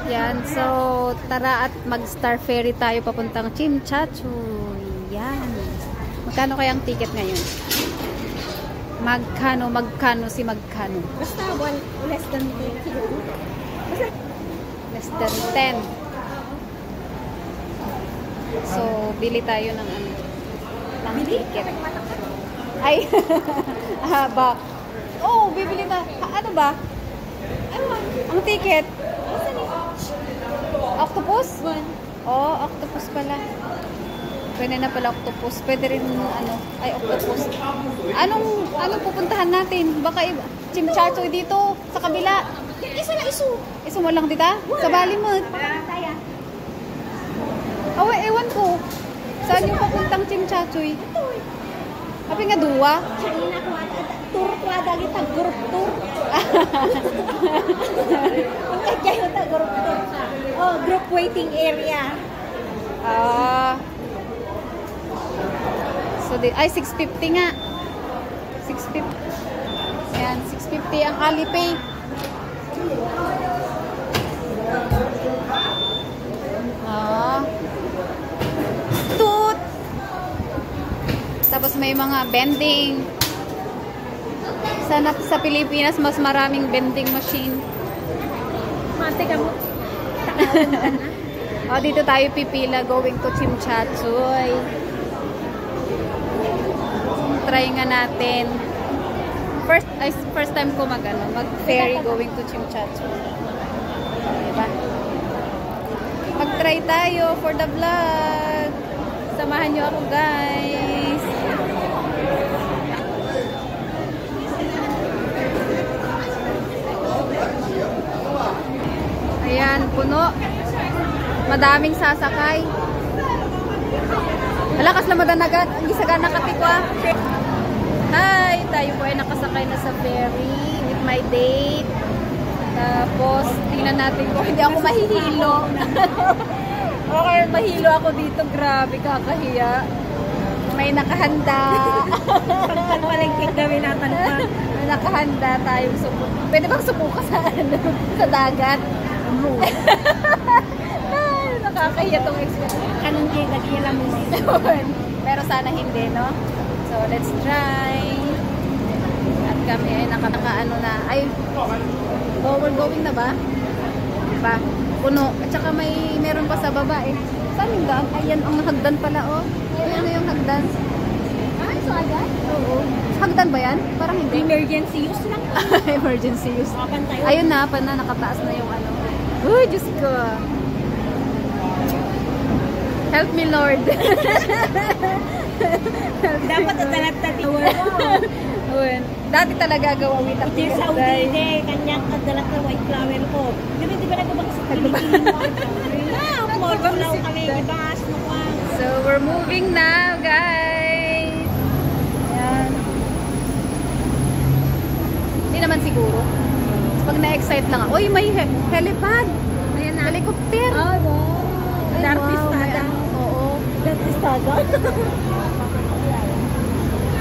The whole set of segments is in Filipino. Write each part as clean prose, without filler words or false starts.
Yan, so tara at mag-Star Ferry tayo papuntang Chimchachoy. Yan. Magkano kayang ticket ngayon? Magkano si magkano? Basta less than 10 siguro. Less than 10. So, bili tayo ng ano? Ng ticket. Ay, ba? Oh, bibili na. Ano ba? Ang ticket? Octopus? Oh, octopus pala. Pwede na pala octopus. Pwede rin ano, ay octopus. Anong pupuntahan natin? Baka Chimchachoy dito sa kabila. Isa na isu. Isu mo lang dita? Sa Balimot. Oh, ewan ko. Saan yung papuntang Chimchachoy? Sabi nga duwa. Tour kwada kita group tour. Kayo ta group tour. Oh, group waiting area. So ay 650 nga. 650. Yan, 650 ang Alipay. Toot. Tapos may mga bending. Sana sa Pilipinas mas maraming vending machine. Mate ka mo. O, dito tayo pipila going to Chimchachoy. Try nga natin. First time ko mag-ferry going to Chimchachoy. Diba? Mag-try tayo for the vlog. Samahan nyo ako, guys. Ayan, puno. Madaming sasakay. Malakas na madanagat. Ang gisagan nakatikwa. Hi! Tayo po ay nakasakay na sa ferry with my date. Tapos, tingnan natin kung hindi ako mahihilo. Okay, mahilo ako dito. Grabe, kakahiya. May nakahanda. Pagpalengkik gawin natin pa. May nakahanda tayong supo. Pwede bang sumuka sa, sa dagat? Ay, nakakahiya tong experience. Kanong kayo nag-ilang mo. Pero sana hindi, no? So, let's try. At kami ay nakaka-ano na. Ay, we're going na ba? Diba? Puno. At saka meron pa sa baba eh. Saan yung daan? Ayan, ang hagdan pala, oh. Ayan na yung hagdan. Ay, so agad? Oo. Hagdan ba yan? Parang hindi. Emergency use lang. Emergency use. Ayun na, nakataas na yung ano. Uy, Diyos ko. Help me, Lord. Dapat adalat tati. Dati talaga gawawin ang Ito yung Saudi de, kanyang adalat na white flower ko. Di ba nagabang sa Pilipinas mo? Morgulaw kami, ibas mo kwa. So, we're moving now, guys. Ayan. Hindi naman siguro. Pag na-excite lang ako. Uy, may helipad. Ayan na. Helicopter. Oh, wow. Darpistada. Oo. Darpistada.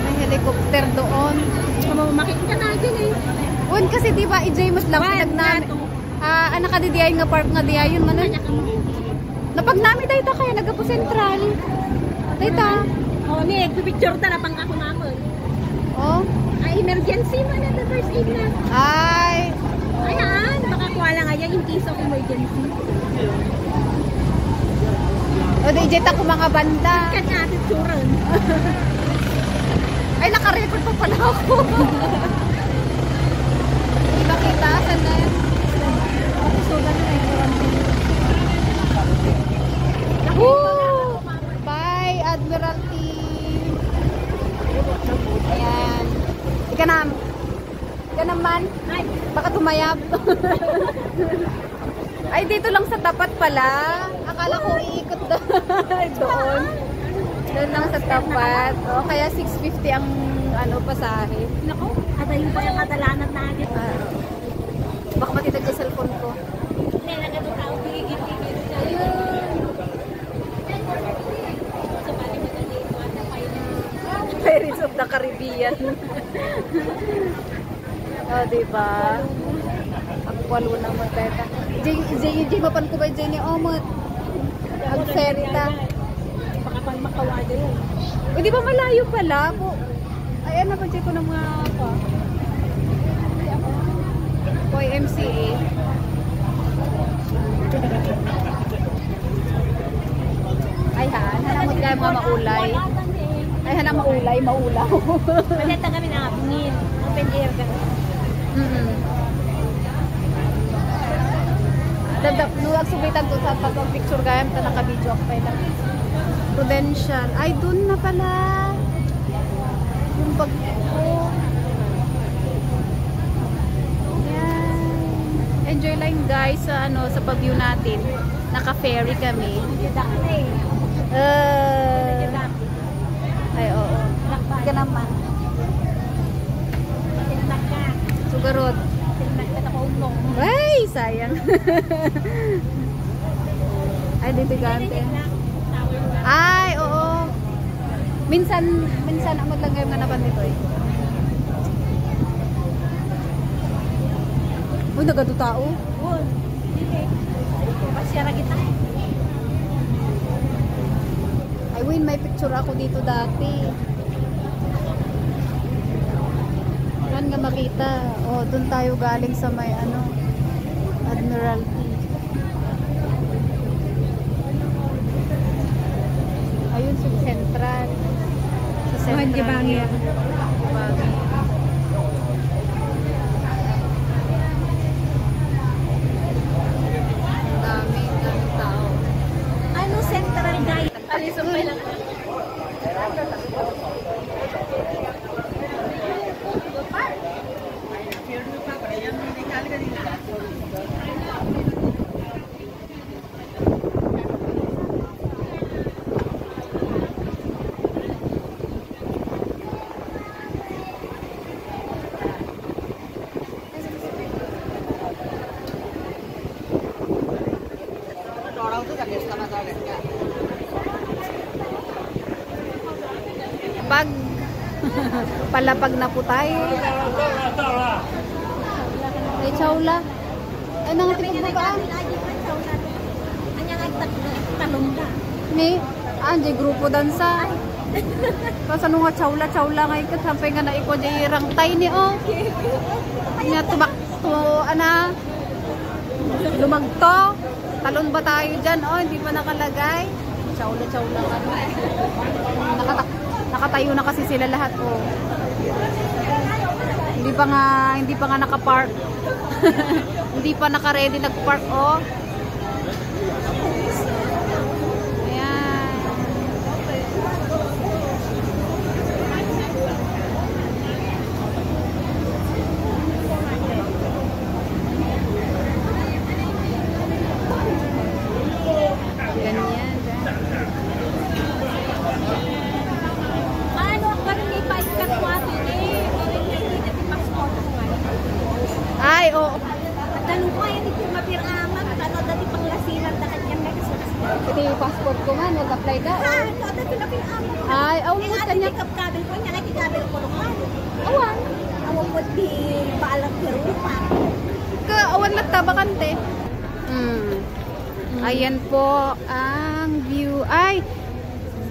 May helicopter doon. Makikita natin eh. Uy, kasi diba, i-jaymot lang. Pinagnami. Anak ka di diay nga park nga diay yun man. Napagnami dayta kaya nagapo sentral. Dayta. Oh, ni picture ta na pang ako nakon. Oh. Ay, emergency man na first aid na. Ay. Ayan, makakuha lang ayan in case of emergency. O, di ko mga banda. Kanya atin suran. Ay, naka-record pa pala ako. Hindi makita. Saan na yan? Pakisugan na yung woo! Bye, Admiralty. Ayan. Ika naman. Baka tumayab. Ay, dito lang sa tapat pala. Akala ko iikot doon. Doon lang sa tapat. O, kaya 650 ang pasahe. Nako, adayin pa yung kadalanan natin. Baka matitag sa cellphone ko. May nagado tao tigil-tigil. Pirates of the Caribbean. O, diba? walo na mo teta. Jay mapan ko ba Jay ni Omot? Ang ferry ta. Baka pang makawado yun. O di ba malayo pala po? Ay ano pa Jay ko ng mga pa. YMCA. Ay hanamot kayo mga maulay. Ay hanang maulay, maulaw. Maleta kami na apingin. Open air ka. Dadap, nuwag subitan ko sa pag-picture kaya ta naka-video ako pa lang. Prudential. Ay, dun na pala. Yung bag ko. Yan. Enjoy lang guys sa ano sa pag-view natin. Naka-ferry kami. Ay, oo. Ka naman. Sugarod. Ay, sayang. Ay, dito gante. Ay, oo. Minsan amot lang ngayon nga napan dito eh. Uy, nagado tao. Pasyara kita. Ay, Win, may picture ako dito dati. Saan nga makita? Oh, doon tayo galing sa may ano, Admiralty. Ayun sa Central. Sa Central. Jibangir. Jibangir. Ang daming tao. Ano Central Guide? Alisong pa lang. Pag palapag na po tayo. Ay, chawla. Ay, nangatipog mo ba? Anyang talong ka. Ni, anjay grupo dansa. Kasi ano nga chawla nga ikat. Sampay nga na iko jay rangtay ni o. Nga tumak to, ana. Lumagto. Talon ba tayo dyan? Oh, hindi pa nakalagay. Chawla ka. Nakatayo na kasi sila lahat oh. Hindi pa nga naka-park. Hindi pa naka-ready nag-park oh. Ayan. Ganyan. Ay, oo. Tanong ko yan ito mapirama. Ano dati panglasinan na kanyang nagkasukas. Ito yung passport ko man, mag-apply ka. Ito dati napirama. Ay, aw mo Kanya kanya. kabel ko niya kaya kabel ko naman. Awan. Awan ko di paalam pero pa. Awan lang tabakante. Ayan po ang view. Ay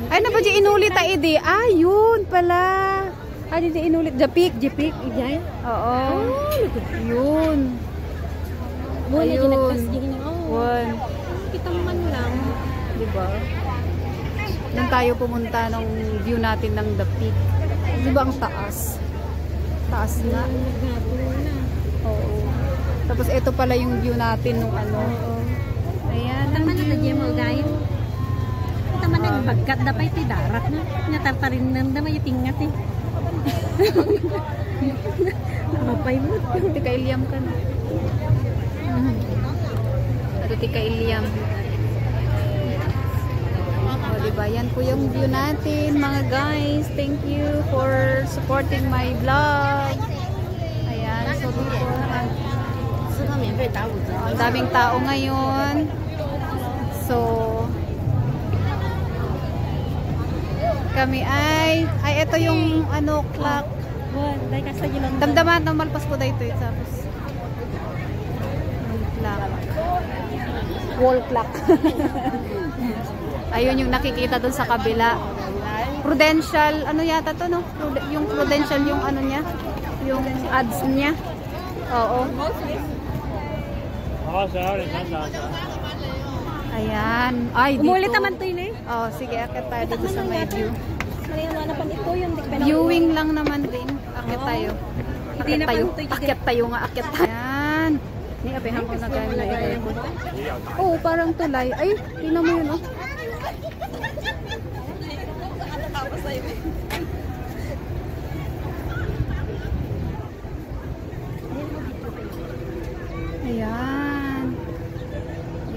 na ba di inulit ta idi? Ayun pala. Ay di inulit Japik. Ijay. Oo. Yun. Ayun. One. Kita man lang. Diba? Nung tayo pumunta ng view natin ng The Peak. Diba ang taas? Taas nga. Oo. Tapos ito pala yung view natin nung ano. Ayan ang Naman na view. mo guys. Kita man ang bagkat dapat iti darat na. Natartarin nang da may tingat eh. Mapay mo. Tika Iliam ka na. Ito Tika Iliam. O diba, yan po yung view natin mga guys. Thank you for supporting my vlog. Ayan, so dito ang daming tao ngayon. So kami ay ito yung ano clock. Dahil kasi yun. Damdaman ng malpas ko dito tapos clock. Wall clock. Ayun yung nakikita dun sa kabila. Prudential, ano yata to, no? Yung Prudential, yung ano niya, yung ads niya. Oo. Ayan. Ay, dito. Umulit naman to yun eh. Oh, sige, akit tayo dito sa may view. Mariana pa ito yung Viewing lang naman din. Akit tayo. Akit tayo. Akit tayo nga, akit tayo. Ayan. Ni abehan ko na gano'n na ito. Oo, parang tulay. Ay, tingnan mo yun, oh. Ayan.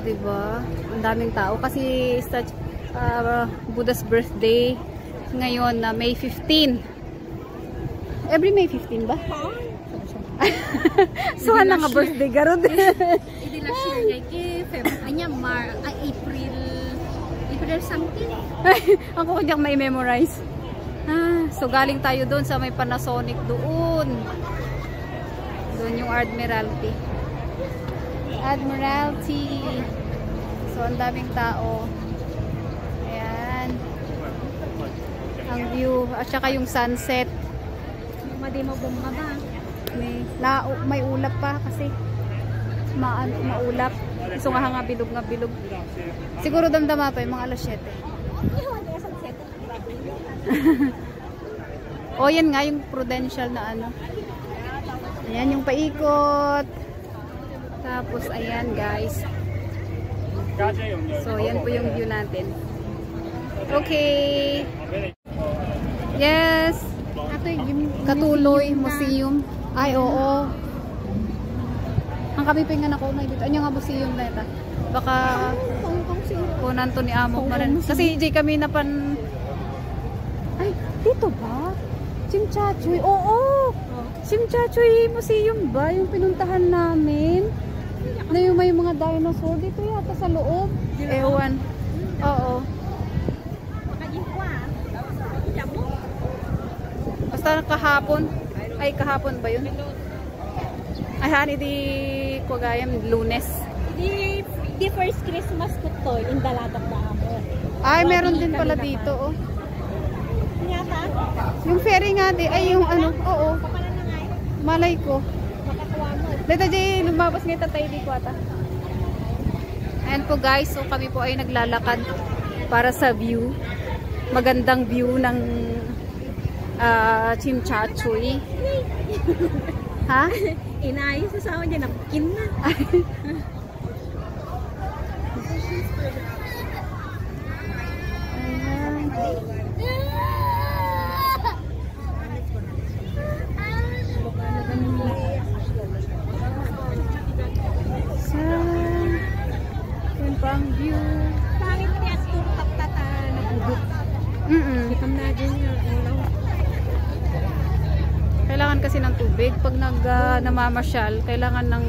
Diba? Ang daming tao. Kasi Buddha's birthday ngayon na May 15. Every May 15 ba? So, ano nga birthday garod? Hindi na share niya April something. Ako ko diyang may memorize. So, galing tayo doon sa may Panasonic doon. Doon yung Admiralty. Admiralty. So, ang daming tao. Ayan. Ang view. At saka yung sunset. Madi mo bumaba. May ulap pa kasi maulap. So nga bilog nga bilog. Siguro damdama pa yung mga alas 7. O yan nga yung Prudential na ano. Ayan yung paikot. Tapos ayan guys. So yan po yung view natin. Okay. Yes. Katuloy Museum. Ay, oo. Ang kami pingan ako na dito. Ano nga museum na ito? Baka kunan to ni Amok na rin. Kasi di kami na pan... Ay, dito ba? Chimchachoy. Oo! Chimchachoy Museum ba? Yung pinuntahan namin. Na yung may mga dinosaur. Dito yata sa loob. Ewan. Oo. Basta kahapon. Ay, kahapon ba yun? Ay, hani di Quagayam, Lunes. Di first Christmas ko to, in the Ladak na ako. Ay, meron din pala dito, oh. Yata? Yung ferry nga di, ay yung ano, oo. Malay ko. Makakuha mo. Dito di, lumabas nga tatay di ko ata. Ayan po guys, so kami po ay naglalakad para sa view. Magandang view ng Chimchachoy. Ha? Inaayos sa sawa niya, napukin na. Yan pa ang view. Pangit niya at tutap-tata na budok. Ikam na din yung ulaw. Kailangan kasi ng tubig. Pag namamasyal, kailangan ng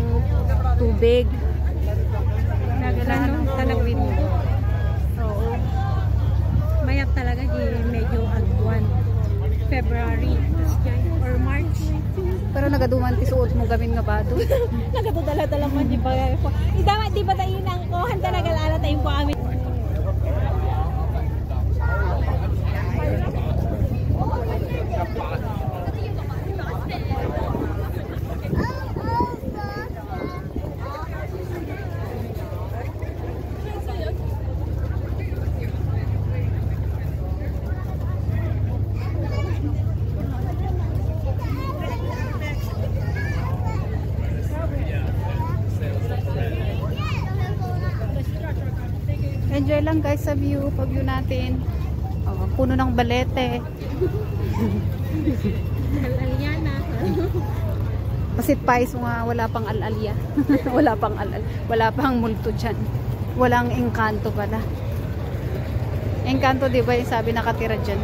tubig. Kailangan ng tubig. Oo. Mayat talaga di medyo agwan. February or March. Pero nagaduman ti suot mo gamin nga ba doon? Nagatudala-dala mo di ba? Di ba tayo nang ko? Handa nagalala tayong po amin. Enjoy lang guys sa view, pag-view natin. Oh, puno ng balete. Al-Aliana. Pasit pais nga wala pang al-alya. Wala pang multo dyan. Walang engkanto pala. Engkanto di ba yung sabi nakatira dyan?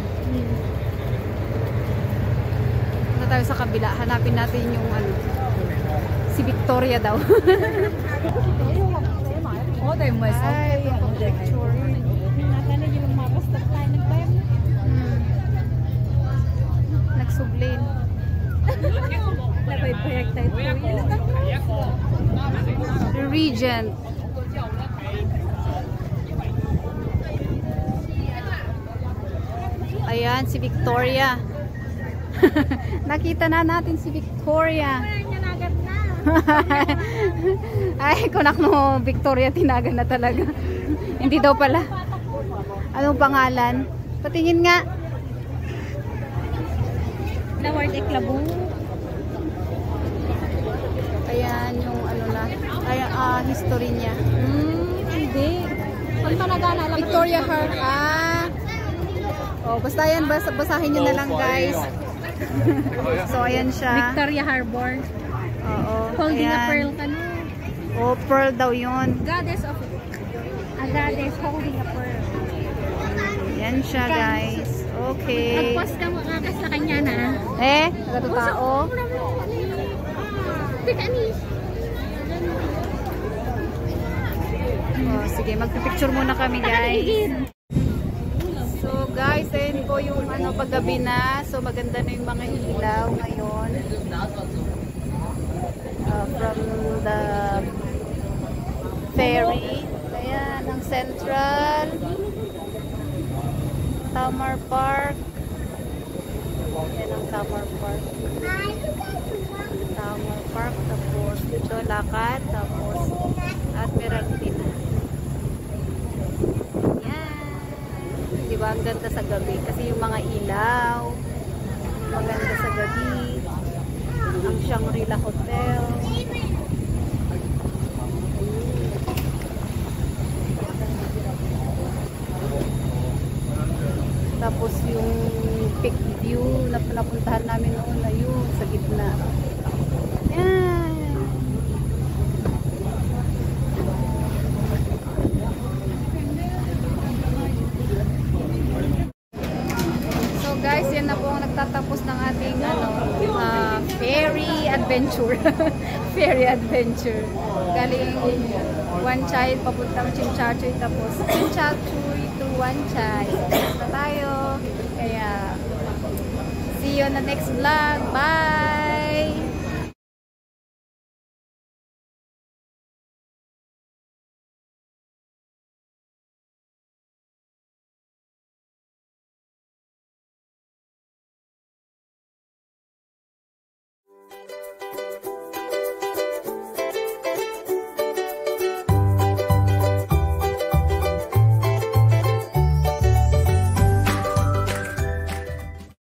Punta tayo sa kabila. Hanapin natin yung ano. Si Victoria daw. Ay, picture. Natana yung mapastak tayo ng bayan. Nagsublin. Napay-payag tayo po yun. Regent. Ayan, si Victoria. Nakita na natin si Victoria. Nanagat na. Ay, kunak no, Victoria tinagan na talaga. Hindi daw pala. Anong pangalan? Patingin nga. Laward Eklabong. Ayan, yung ano na. Ay, history niya. Hindi. Pag managana lang. Victoria Heart. Oh, basta yan, basahin nyo na lang, guys. So, ayan siya. Victoria Harbor. Oo. Holding a ayan. pearl ka no. Oh, pearl daw yun. Goddess of a goddess holding a pearl. Yan siya, guys. Okay. Nag-post ka makakas sa kanya na. Nagatu tao. Oh, sige, magpipicture muna kami, guys. So, guys, ayun po yung paggabi na. So, maganda na yung mga ilaw ngayon. From the ferry. Ayan, ang Central. Tamar Park. Ayan ang Tamar Park. Tamar Park. Tapos dito lakad. Tapos Admiraltina. Ayan. Diba ang ganda sa gabi? Kasi yung mga ilaw. Maganda sa gabi. Ang Shangri-La Hotel. Tapos yung peak view na napuntahan namin noon na yun sa gitna. Yan. So guys, yan na po ang nagtatapos ng ating ferry adventure. Ferry adventure. Galing Wan Chai papuntang Chimchachoy, tapos Chimchachoy to Wan Chai. Tapos na tayo. Kaya see you on the next vlog. Bye!